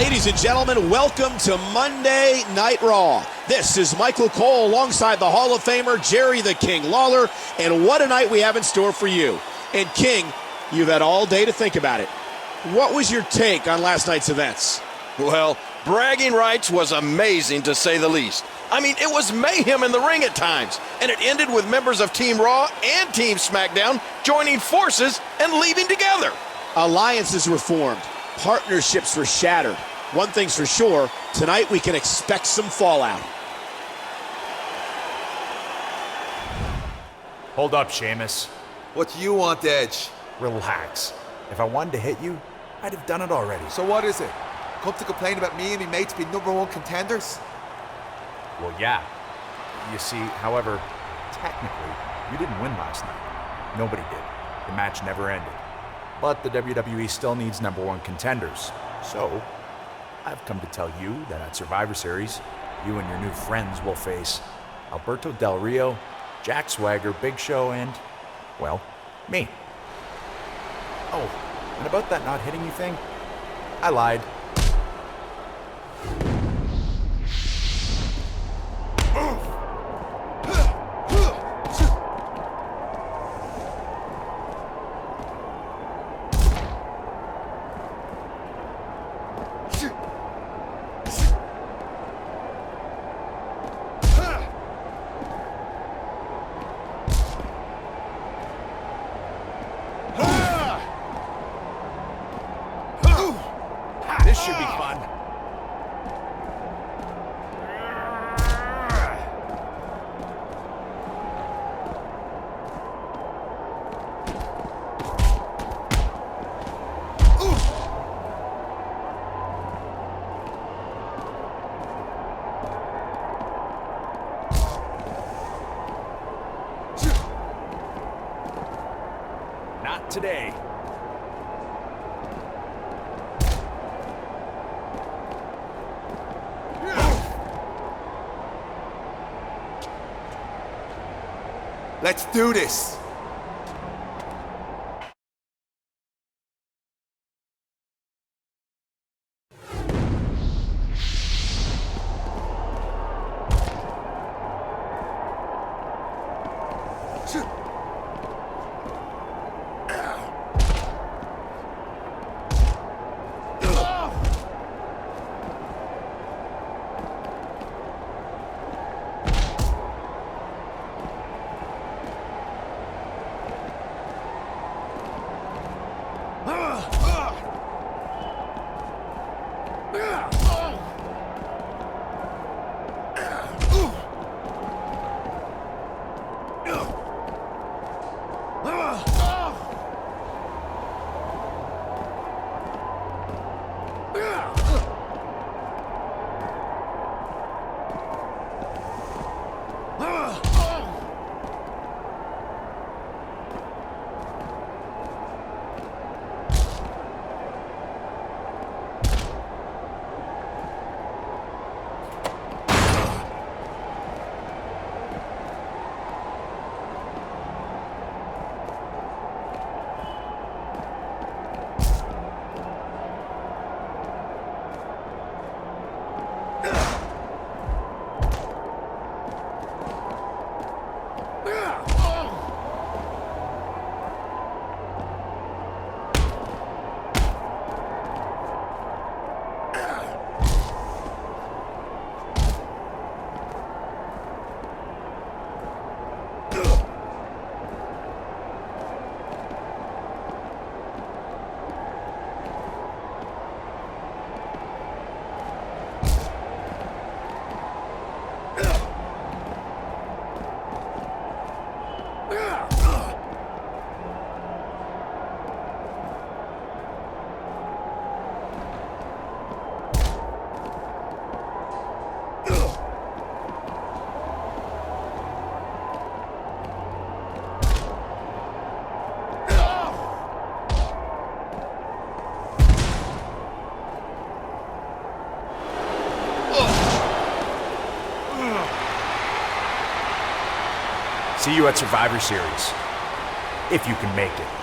Ladies and gentlemen, welcome to Monday Night Raw. This is Michael Cole alongside the Hall of Famer Jerry the King Lawler, and what a night we have in store for you. And King, you've had all day to think about it. What was your take on last night's events? Well, bragging rights was amazing to say the least. I mean, it was mayhem in the ring at times, and it ended with members of Team Raw and Team SmackDown joining forces and leaving together. Alliances were formed. Partnerships were shattered. One thing's for sure, tonight we can expect some fallout. Hold up, Sheamus. What do you want, Edge? Relax. If I wanted to hit you, I'd have done it already. So what is it? Come to complain about me and my mates being #1 contenders? Well, yeah. You see, however, technically, you didn't win last night. Nobody did. The match never ended. But the WWE still needs #1 contenders. So, I've come to tell you that at Survivor Series, you and your new friends will face Alberto Del Rio, Jack Swagger, Big Show, and, well, me. Oh, and about that not hitting you thing, I lied. This should be fun. Not today. Let's do this! See you at Survivor Series, if you can make it.